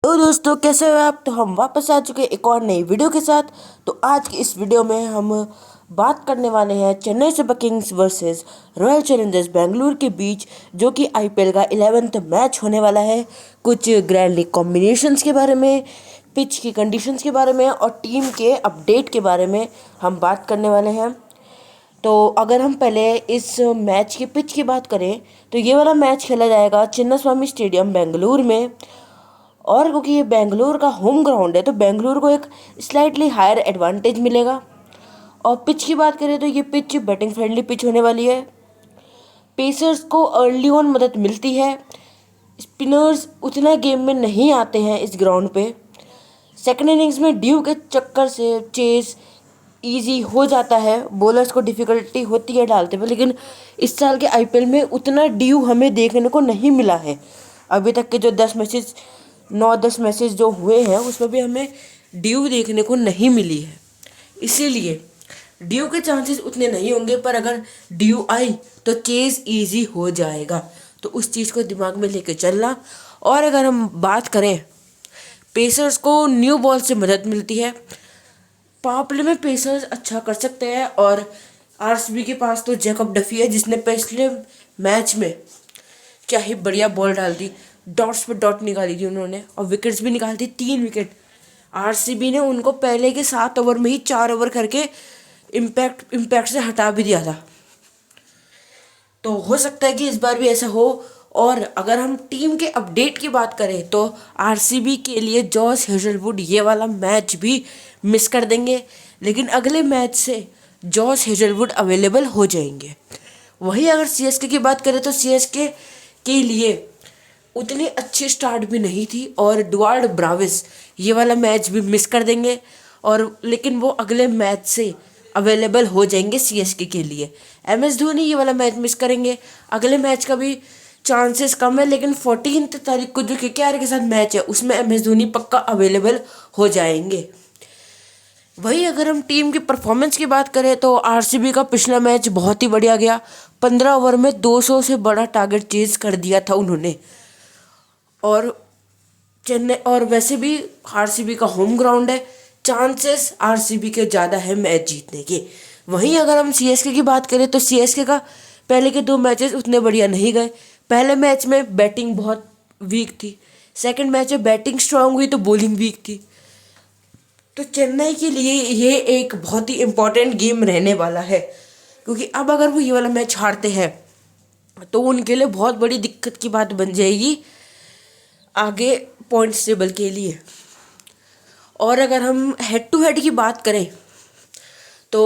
Hello दोस्तों, कैसे हो आप। तो हम वापस आ चुके हैं एक और नई वीडियो के साथ। तो आज की इस वीडियो में हम बात करने वाले हैं Chennai super Kings versus royal Challengers Bengaluru के बीच, जो कि आईपीएल का 11th मैच होने वाला है। कुछ ग्रैंड लीग कॉम्बिनेशंस के बारे में, पिच की कंडीशंस के बारे में और टीम के अपडेट के बारे में हम बात करने वाले हैं। तो अगर हम पहले इस मैच की पिच की बात करें तो ये वाला मैच खेला जाएगा चिन्नास्वामी स्टेडियम बेंगलुरु में। और क्योंकि ये बेंगलुरु का होम ग्राउंड है तो बेंगलुरु को एक स्लाइटली हायर एडवांटेज मिलेगा। और पिच की बात करें तो ये पिच बैटिंग फ्रेंडली पिच होने वाली है। पेसर्स को अर्ली ऑन मदद मिलती है, स्पिनर्स उतना गेम में नहीं आते हैं इस ग्राउंड पे। सेकेंड इनिंग्स में ड्यू के चक्कर से चेस इजी हो जाता है, बॉलर्स को डिफ़िकल्टी होती है डालते हुए, लेकिन इस साल के आईपीएल में उतना ड्यू हमें देखने को नहीं मिला है। अभी तक के जो 9-10 मैचेस जो हुए हैं उसमें भी हमें ड्यू देखने को नहीं मिली है। इसीलिए ड्यू के चांसेस उतने नहीं होंगे, पर अगर ड्यू आई तो चेज इजी हो जाएगा। तो उस चीज़ को दिमाग में लेके चलना। और अगर हम बात करें, पेसर्स को न्यू बॉल से मदद मिलती है। पावर प्ले में पेसर्स अच्छा कर सकते हैं और आरसीबी के पास तो जैकब डफी है, जिसने पिछले मैच में क्या ही बढ़िया बॉल डाल दी, डॉट्स पे डॉट निकाली थी उन्होंने और विकेट्स भी निकाली थी, 3 विकेट। आरसीबी ने उनको पहले के 7 ओवर में ही 4 ओवर करके इम्पैक्ट से हटा भी दिया था। तो हो सकता है कि इस बार भी ऐसा हो। और अगर हम टीम के अपडेट की बात करें तो आरसीबी के लिए जॉस हेजलवुड ये वाला मैच भी मिस कर देंगे, लेकिन अगले मैच से जॉस हेजलवुड अवेलेबल हो जाएंगे। वहीं अगर सीएसके की बात करें तो सीएसके के लिए उतनी अच्छी स्टार्ट भी नहीं थी और डुआर्ड ब्राविस ये वाला मैच भी मिस कर देंगे, और लेकिन वो अगले मैच से अवेलेबल हो जाएंगे सीएसके के लिए। एमएस धोनी ये वाला मैच मिस करेंगे। अगले मैच का भी चांसेस कम है, लेकिन 14 तारीख को जो केकेआर के साथ मैच है उसमें एमएस धोनी पक्का अवेलेबल हो जाएंगे। वही अगर हम टीम की परफॉर्मेंस की बात करें तो आरसीबी का पिछला मैच बहुत ही बढ़िया गया। 15 ओवर में 200 से बड़ा टारगेट चेज कर दिया था उन्होंने। और चेन्नई, और वैसे भी आरसीबी का होम ग्राउंड है, चांसेस आरसीबी के ज़्यादा है मैच जीतने के। वहीं अगर हम सीएसके की बात करें तो सीएसके का पहले के 2 मैचेस उतने बढ़िया नहीं गए। पहले मैच में बैटिंग बहुत वीक थी, सेकंड मैच में बैटिंग स्ट्रांग हुई तो बॉलिंग वीक थी। तो चेन्नई के लिए ये एक बहुत ही इम्पोर्टेंट गेम रहने वाला है, क्योंकि अब अगर वो ये वाला मैच हारते हैं तो उनके लिए बहुत बड़ी दिक्कत की बात बन जाएगी आगे पॉइंट्स टेबल के लिए। और अगर हम हेड टू हेड की बात करें तो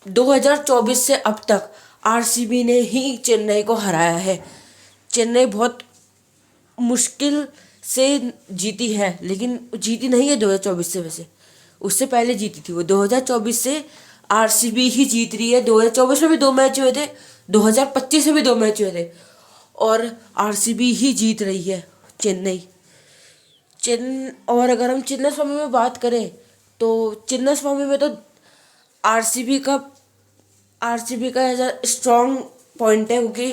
2024 से अब तक आरसीबी ने ही चेन्नई को हराया है। चेन्नई बहुत मुश्किल से जीती है, लेकिन जीती नहीं है 2024 से, वैसे उससे पहले जीती थी वो। 2024 से आरसीबी ही जीत रही है। 2024 में भी 2 मैच हुए थे, 2025 में भी 2 मैच हुए थे और आरसीबी ही जीत रही है चेन्नई। और अगर हम चिन्नास्वामी में बात करें तो चिन्नास्वामी में तो आरसीबी का ऐसा स्ट्रॉन्ग पॉइंट है, क्योंकि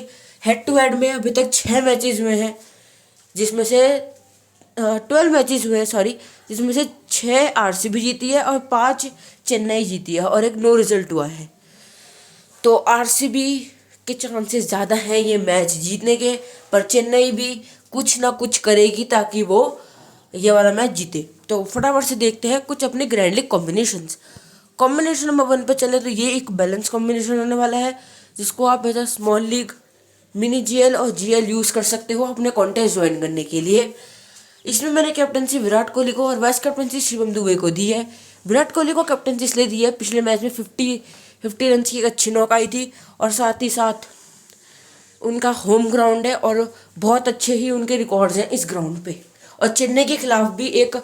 हेड टू हेड में अभी तक 6 मैचेस हुए हैं, जिसमें से 12 मैचेस हुए हैं, सॉरी, जिसमें से 6 आरसीबी जीती है और 5 चेन्नई जीती है और एक नो रिजल्ट हुआ है। तो आरसीबी के चांसेस ज़्यादा हैं ये मैच जीतने के, पर चेन्नई भी कुछ ना कुछ करेगी ताकि वो ये वाला मैच जीते। तो फटाफट से देखते हैं कुछ अपने grand league combinations. Combination number 1 पे चले तो ये एक बैलेंस कॉम्बिनेशन होने वाला है, जिसको आप as small league, mini GL और जीएल यूज़ कर सकते हो अपने कॉन्टेस्ट ज्वाइन करने के लिए। इसमें मैंने कैप्टनसी विराट कोहली को और वाइस कैप्टनसी शिवम दुबे को दी है। विराट कोहली को कैप्टनसी इसलिए दी है, पिछले मैच में 50 रन की एक अच्छी नॉक आई थी और साथ ही साथ उनका होम ग्राउंड है और बहुत अच्छे ही उनके रिकॉर्ड्स हैं इस ग्राउंड पे। और चेन्नई के खिलाफ भी एक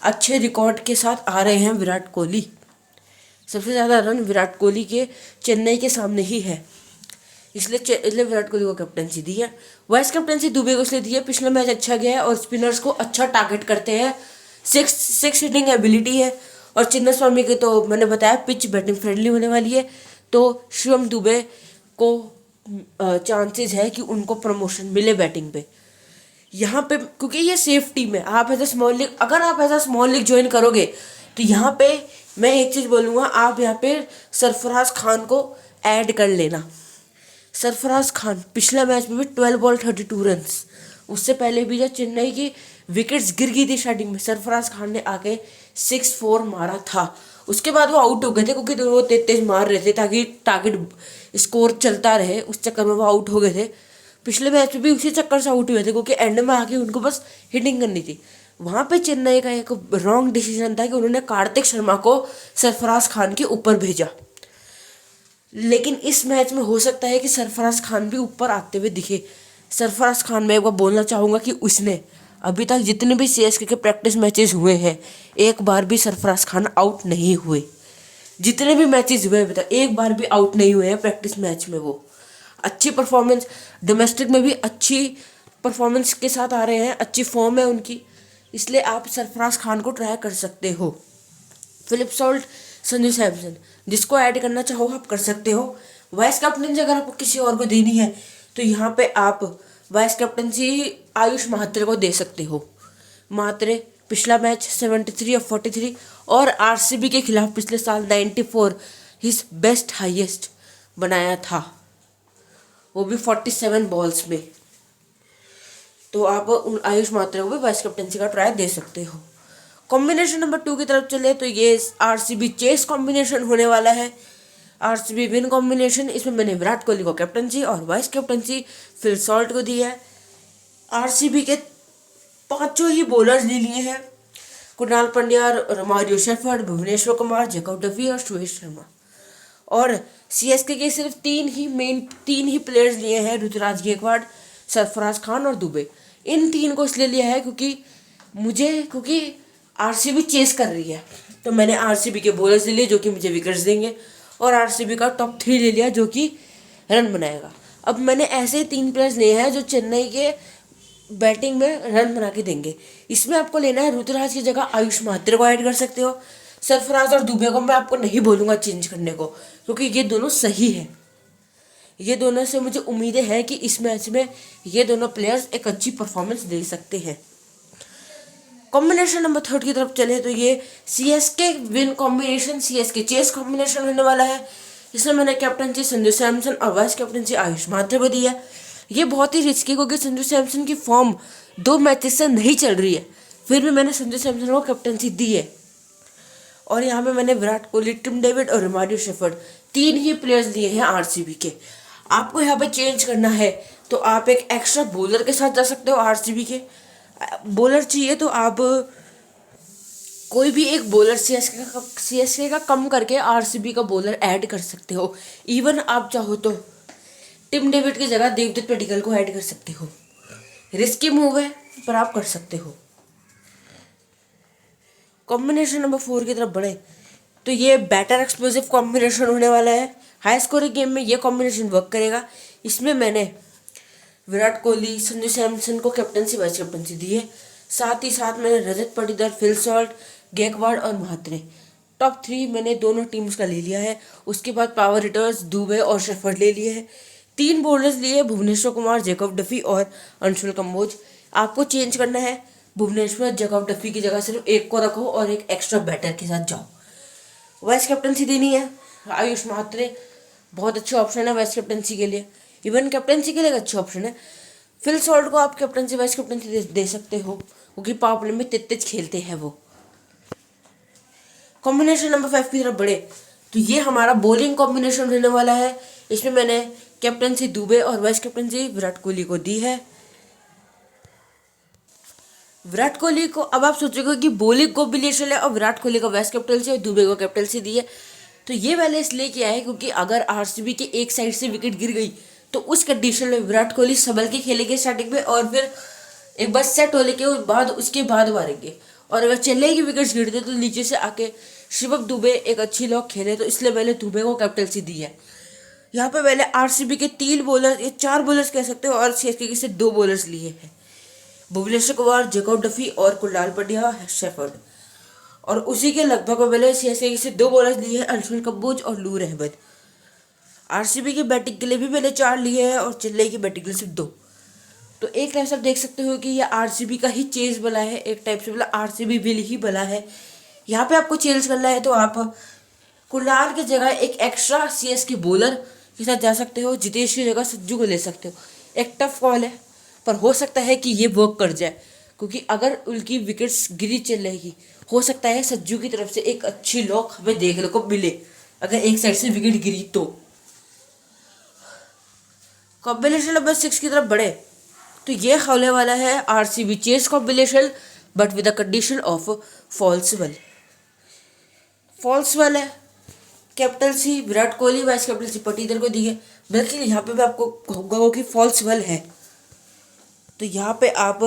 अच्छे रिकॉर्ड के साथ आ रहे हैं विराट कोहली। सबसे ज़्यादा रन विराट कोहली के चेन्नई के सामने ही है, इसलिए विराट कोहली को कैप्टनसी दी है। वाइस कैप्टनसी दुबे को इसलिए दी है, पिछला मैच अच्छा गया है और स्पिनर्स को अच्छा टारगेट करते हैं, सिक्स हिटिंग एबिलिटी है। और चिन्नास्वामी के तो मैंने बताया पिच बैटिंग फ्रेंडली होने वाली है, तो शिवम दुबे को चांसेस है कि उनको प्रमोशन मिले बैटिंग पे। यहाँ पे क्योंकि ये सेफ टीम है, आप एज अ स्मॉल लीग, अगर आप as a small league join करोगे तो यहाँ पे मैं एक चीज़ बोलूँगा, आप यहाँ पे सरफराज खान को ऐड कर लेना। सरफराज खान पिछला मैच में भी 12 बॉल 32 रन्स, उससे पहले भी जब चेन्नई की विकेट्स गिर गई थी स्टार्टिंग में, सरफराज खान ने आके 6-4 मारा था। उसके बाद वो आउट हो गए थे क्योंकि वो तेज तेज मार रहे थे ताकि टारगेट स्कोर चलता रहे, उस चक्कर में वो आउट हो गए थे। पिछले मैच में भी उसी चक्कर से आउट हुए थे क्योंकि एंड में आके उनको बस हिटिंग करनी थी। वहाँ पे चेन्नई का एक रॉन्ग डिसीजन था कि उन्होंने कार्तिक शर्मा को सरफराज खान के ऊपर भेजा। लेकिन इस मैच में हो सकता है कि सरफराज खान भी ऊपर आते हुए दिखे। सरफराज खान मैं एक बार बोलना चाहूँगा कि उसने अभी तक जितने भी सीएसके के प्रैक्टिस मैचेस हुए हैं, एक बार भी सरफराज खान आउट नहीं हुए। जितने भी मैचेस हुए अभी तक एक बार भी आउट नहीं हुए हैं प्रैक्टिस मैच में। वो अच्छी परफॉर्मेंस, डोमेस्टिक में भी अच्छी परफॉर्मेंस के साथ आ रहे हैं, अच्छी फॉर्म है उनकी, इसलिए आप सरफराज खान को ट्राई कर सकते हो। फिलिप सॉल्ट, संजू सैमसन, जिसको ऐड करना चाहो आप कर सकते हो। वाइस कैप्टनसी अगर आपको किसी और को देनी है तो यहाँ पे आप वाइस कैप्टनसी आयुष महात्रे को दे सकते हो। महात्रे पिछला मैच 73 और 43 और आरसीबी के खिलाफ पिछले साल 94 हिज बेस्ट हाईएस्ट बनाया था, वो भी 47 बॉल्स में। तो आप उन आयुष महात्रे को भी वाइस कैप्टनसी का ट्राई दे सकते हो। कॉम्बिनेशन नंबर 2 की तरफ चले तो ये आरसीबी चेस कॉम्बिनेशन होने वाला है, आरसीबी विन कॉम्बिनेशन। इसमें मैंने विराट कोहली को कैप्टनसी और वाइस कैप्टनसी फिल सॉल्ट को दी है। आरसीबी के 5 ही बॉलर्स ले लिए हैं, Krunal Pandya, Romario Shepherd, Bhuvneshwar Kumar, Jacob Duffy और सुरेश शर्मा। और सीएसके के सिर्फ 3 ही प्लेयर्स लिए हैं, ऋतुराज गायकवाड़, सरफराज खान और दुबे। इन 3 को इसलिए लिया है क्योंकि आरसीबी चेस कर रही है, तो मैंने आरसीबी के बॉलर्स ले लिए जो कि मुझे विकेट्स देंगे, और आरसीबी का टॉप 3 ले लिया जो कि रन बनाएगा। अब मैंने ऐसे 3 प्लेयर्स लिए हैं जो चेन्नई के बैटिंग में रन बना के देंगे। इसमें आपको लेना है ऋतुराज की जगह आयुष महात्रे को ऐड कर सकते हो। सरफराज और दुबे को मैं आपको नहीं बोलूँगा चेंज करने को, क्योंकि ये दोनों सही है। ये दोनों से मुझे उम्मीदें हैं कि इस मैच में ये दोनों प्लेयर्स एक अच्छी परफॉर्मेंस दे सकते हैं। कॉम्बिनेशन नंबर 3 की तरफ चले तो ये CSK win combination, CSK chase combination होने वाला है। इसमें मैंने कैप्टनसी संजू सैमसन और वाइस कैप्टनसी आयुष महात्रे को दी है। ये बहुत ही रिस्की क्योंकि संजू सैमसन की फॉर्म 2 मैचेस से नहीं चल रही है, फिर भी मैंने संजू सैमसन को कैप्टनसी दी है। और यहाँ पे मैंने विराट कोहली, टिम डेविड और रोमारियो शेफर्ड 3 ही प्लेयर्स लिए हैं आरसीबी के। आपको यहाँ पे चेंज करना है तो आप एक एक्स्ट्रा बॉलर के साथ जा सकते हो। आरसीबी के बॉलर चाहिए तो आप कोई भी एक बॉलर सीएसके का कम करके आरसीबी का बॉलर ऐड कर सकते हो। इवन आप चाहो तो टिम डेविड की जगह देवदत्त पडिक्कल को ऐड कर सकते हो। रिस्की मूव है पर आप कर सकते हो। कॉम्बिनेशन नंबर 4 की तरफ बढ़े तो ये बैटर एक्सप्लोसिव कॉम्बिनेशन होने वाला है। हाई स्कोरिंग गेम में ये कॉम्बिनेशन वर्क करेगा। इसमें मैंने विराट कोहली, संजू सैमसन को कैप्टनसी वाइस कैप्टनसी दी है। साथ ही साथ मैंने रजत पाटीदार, फिल सॉल्ट, गायकवाड़ और महात्रे टॉप 3 मैंने दोनों टीम्स का ले लिया है। उसके बाद पावर हिटर्स दुबे और शेफर्ड ले लिए हैं। 3 बॉलर्स लिए भुवनेश्वर कुमार, जैकब डफी और अंशुल कंबोज। आपको चेंज करना है, भुवनेश्वर जैकब डफी की जगह सिर्फ एक को रखो और एक एक्स्ट्रा बैटर के साथ जाओ। वाइस कैप्टनसी देनी है आयुष महात्रे, बहुत अच्छे ऑप्शन है वाइस कैप्टनसी के लिए। इवन कैप्टनसी के लिए अच्छे ऑप्शन है। फिल सॉल्ट को आप कैप्टनसी वाइस कैप्टनसी दे सकते हो क्योंकि पावर प्ले में तेज खेलते हैं वो। कॉम्बिनेशन नंबर 5 की तरफ बढ़े तो ये हमारा बॉलिंग कॉम्बिनेशन रहने वाला है। इसमें मैंने कैप्टनसी दुबे और वाइस कैप्टनसी विराट कोहली को दी है। विराट कोहली को अब आप सोचोगे कि बॉलिंग कॉम्बिनेशन है और विराट कोहली का वाइस कैप्टनसी और दुबे को कैप्टनसी दी है, तो ये मैंने इसलिए किया है क्योंकि अगर आरसीबी के एक साइड से विकेट गिर गई तो उस कंडीशन में विराट कोहली संभल के खेलेंगे स्टार्टिंग में और फिर एक बार सेट होने के बाद उसके बाद मारेंगे। और अगर चेन्नई की विकेट्स गिरते तो नीचे से आके शिवम दुबे एक अच्छी लॉक खेले, तो इसलिए मैंने दुबे को कैप्टनसी दी है। यहाँ पे मैंने आरसीबी के 3 बॉलर या 4 बॉलर्स कह सकते हो और सीएसके के से 2 बॉलर्स लिए हैं, भुवनेश्वर कुमार, जैकब डफी और कुणाल पंड्या, शेफर्ड। और उसी के लगभग मैंने सीएसके से 2 बॉलर्स लिए हैं, अंशुल कंबोज और नूर अहमद। आरसीबी की बैटिंग के लिए भी मैंने 4 लिए हैं और चेन्नई की बैटिंग के लिए सिर्फ 2। तो एक टाइप से आप देख सकते हो कि ये आरसीबी का ही चेज बना है, एक टाइप से मतलब आरसीबी विल ही बना है। यहाँ पे आपको चेंज करना है तो आप कुणाल की जगह एक एक्स्ट्रा सीएसके बॉलर के साथ जा सकते हो, जितेश की जगह सज्जू को ले सकते हो। एक टफ कॉल है पर हो सकता है कि ये वर्क कर जाए, क्योंकि अगर उनकी विकेट्स गिरी चल रहेगी हो सकता है सज्जू की तरफ से एक अच्छी लॉक हमें देखने को मिले अगर एक साइड से विकेट गिरी तो। कॉम्बिनेशन नंबर 6 की तरफ बढ़े तो ये होने वाला है RCB chase combination, but with the condition of falls well. Falls well है, captaincy Virat Kohli, vice captaincy Patidar को दी है, बल्कि यहाँ पे मैं आपको कहूँगा कि फॉल्स वेल है। तो यहाँ पे आप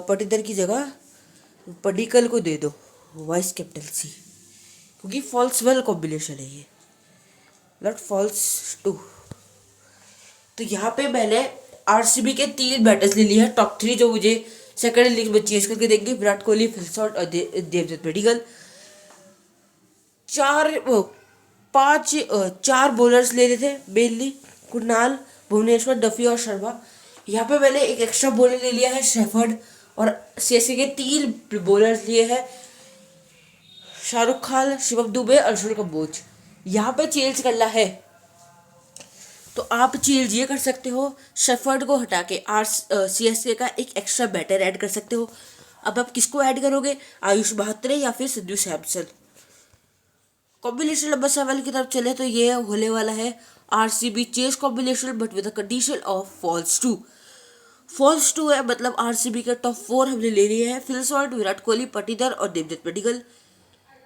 पटीदार की जगह पडिक्कल को दे दो वाइस कैप्टनसी, क्योंकि फॉल्स वेल कॉम्बिनेशन है ये, नॉट फॉल्स टू। तो यहाँ पे मैंने आरसीबी के 3 बैटर्स ले लिए हैं टॉप 3, जो मुझे सेकंड इनिंग्स में चेस करके देंगे। विराट कोहली, फिल शॉट और देवदत्त पडिक्कल। 4 बॉलर्स ले रहे थे मेनली, कुणाल, भुवनेश्वर, डफी और शर्मा। यहाँ पे मैंने एक एक्स्ट्रा बॉलर ले लिया है शेफर्ड, और सीएसके के 3 बॉलर्स लिए हैं शाहरुख खान, शिवम दुबे, अर्जुन कम्बोज। यहाँ पे चेंज करना है तो आप चेंज ये कर सकते हो, शेफर्ड को हटा के सीएसके का एक एक्स्ट्रा बैटर ऐड कर सकते हो। अब आप किसको ऐड करोगे, आयुष बहात्रे या फिर संजू सैमसन। कॉम्बिनेशन नंबर 7 की तरफ चले तो ये होने वाला है RCB chase combination, but with the condition of falls two. Falls two है मतलब आरसीबी के टॉप 4 हमने ले लिए हैं, फिल शॉट, विराट कोहली, पटीदार और देवदत्त पडिक्कल।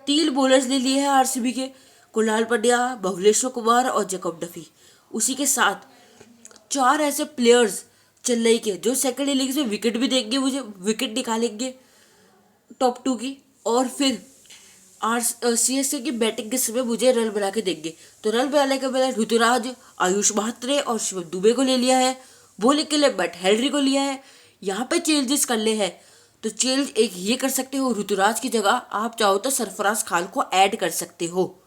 3 बॉलर्स ले लिए हैं आरसीबी के, कुणाल पंड्या, भुवनेश्वर कुमार और जैकब डफी। उसी के साथ 4 ऐसे प्लेयर्स चेन्नई के जो सेकंड इनिंग्स में विकेट भी देंगे, मुझे विकेट निकालेंगे टॉप 2 की, और फिर सीएसके की बैटिंग के समय मुझे रन बना के देंगे। तो रन बनाने के मैंने ऋतुराज, आयुष बहात्रे और शिवम दुबे को ले लिया है। बॉलिंग के लिए मैट हेनरी को लिया है। यहाँ पे चेंजेस करने हैं तो चेंज एक ये कर सकते हो, ऋतुराज की जगह आप चाहो तो सरफराज खान को ऐड कर सकते हो।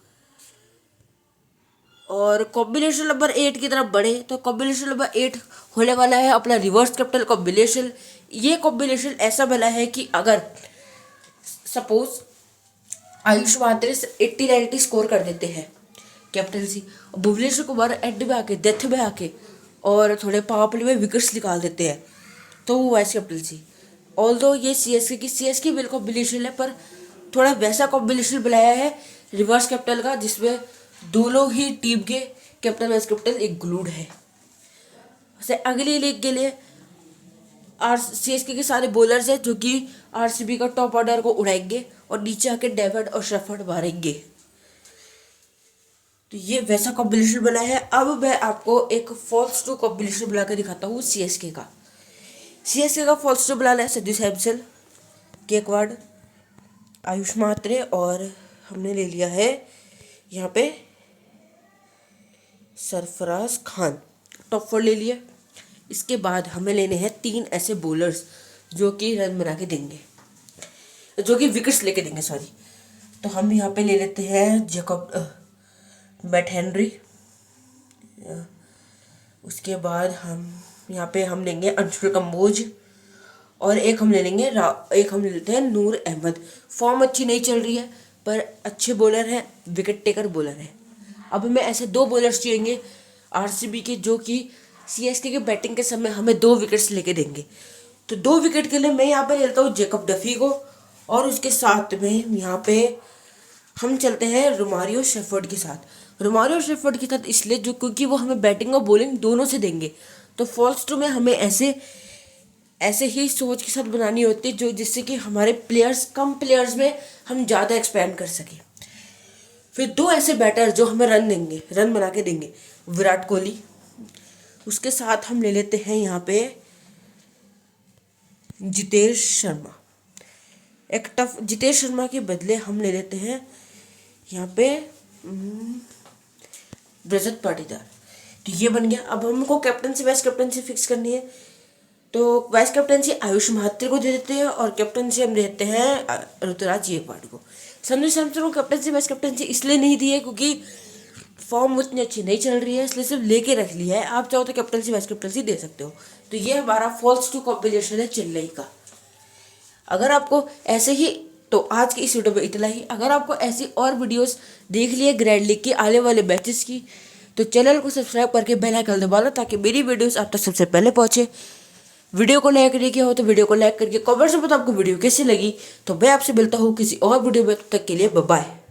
और कॉम्बिनेशन नंबर 8 की तरफ बढ़े तो कॉम्बिनेशन नंबर 8 होने वाला है अपना रिवर्स कैप्टन कॉम्बिनेशन। ये कॉम्बिनेशन ऐसा बना है कि अगर सपोज आयुष बहात्रे 80-90 स्कोर कर देते हैं कैप्टनसी, भुवनेश्वर कुमार एंड में आके, डेथ में आके और थोड़े पावर प्ले में विकेट्स निकाल देते हैं, तो वो वाइस कैप्टनसी। ऑल्दो ये सीएसके बिल कॉम्बिनेशन है, पर थोड़ा वैसा कॉम्बिनेशन बनाया है रिवर्स कैप्टन का, जिसमें दोनों ही टीम के कैप्टन वाइस कैप्टन एक ग्लूड है। वैसे अगली लीग के लिए सीएसके के सारे बॉलर्स हैं जो कि आरसीबी का टॉप ऑर्डर को उड़ाएंगे और नीचे आके डेविड और शेफर्ड मारेंगे। तो ये वैसा कॉम्बिनेशन बना है। अब मैं आपको एक फॉल्स टू कॉम्बिनेशन बना के दिखाता हूँ सीएसके का फॉल्स टू बनाना है संजू सैमसन, गेकवार्ड, आयुष बहात्रे और हमने ले लिया है यहाँ पे सरफराज खान, टॉप 4 ले लिया। इसके बाद हमें लेने हैं 3 ऐसे बॉलर्स जो कि रन बना के देंगे, जो कि विकेट्स लेके देंगे, सॉरी। तो हम यहाँ पे ले लेते हैं मैट हेनरी। उसके बाद हम यहाँ पे हम लेंगे अर्जुन कम्बोज, और एक हम ले लेते हैं नूर अहमद। फॉर्म अच्छी नहीं चल रही है पर अच्छे बॉलर हैं, विकेट टेकर बॉलर है। अब हमें ऐसे 2 बॉलर्स चाहिए आरसीबी के जो कि सीएसके के बैटिंग के समय हमें 2 विकेट्स लेके देंगे। तो 2 विकेट के लिए मैं यहाँ पे लेता हूँ जैकब डफी को, और उसके साथ में यहाँ पे हम चलते हैं रोमारियो शेफर्ड के साथ इसलिए जो क्योंकि वो हमें बैटिंग और बॉलिंग दोनों से देंगे। तो फॉल्स टू में हमें ऐसे ही सोच के साथ बनानी होती है जो जिससे कि हमारे कम प्लेयर्स में हम ज़्यादा एक्सपेंड कर सकें। फिर 2 ऐसे बैटर जो हमें रन बना के देंगे, विराट कोहली। उसके साथ हम ले लेते हैं यहाँ पे जितेश शर्मा। एक टफ जितेश शर्मा के बदले हम ले लेते हैं यहाँ पे रजत पाटीदार। तो ये बन गया। अब हमको कैप्टनसी वाइस कैप्टनसी फिक्स करनी है, तो वाइस कैप्टनसी आयुष बहात्रे को दे देते हैं और कैप्टनसी हम देते हैं ऋतुराज गायकवाड़ को। संजू सैमसन को कैप्टनसी वाइस कैप्टनसी इसलिए नहीं दी है क्योंकि फॉर्म उतनी अच्छी नहीं चल रही है, इसलिए सिर्फ लेके रख लिया है। आप चाहो तो कैप्टनसी वाइस कैप्टनसी दे सकते हो। तो ये हमारा फॉल्स टू कॉम्बिनेशन है चेन्नई का। अगर आपको ऐसे ही, तो आज की इस वीडियो में इतना ही। अगर आपको ऐसी और वीडियोस देख लिए ग्रैंड लीग के आने वाले मैचेस की, तो चैनल को सब्सक्राइब करके बेल आइकन दबा लो ताकि मेरी वीडियोस आप तक सबसे पहले पहुंचे। वीडियो को लाइक नहीं किया हो तो वीडियो को लाइक करके कमेंट्स में बताओ आपको वीडियो कैसी लगी। तो मैं आपसे मिलता हूँ किसी और वीडियो में, तब तक के लिए बाय बाय।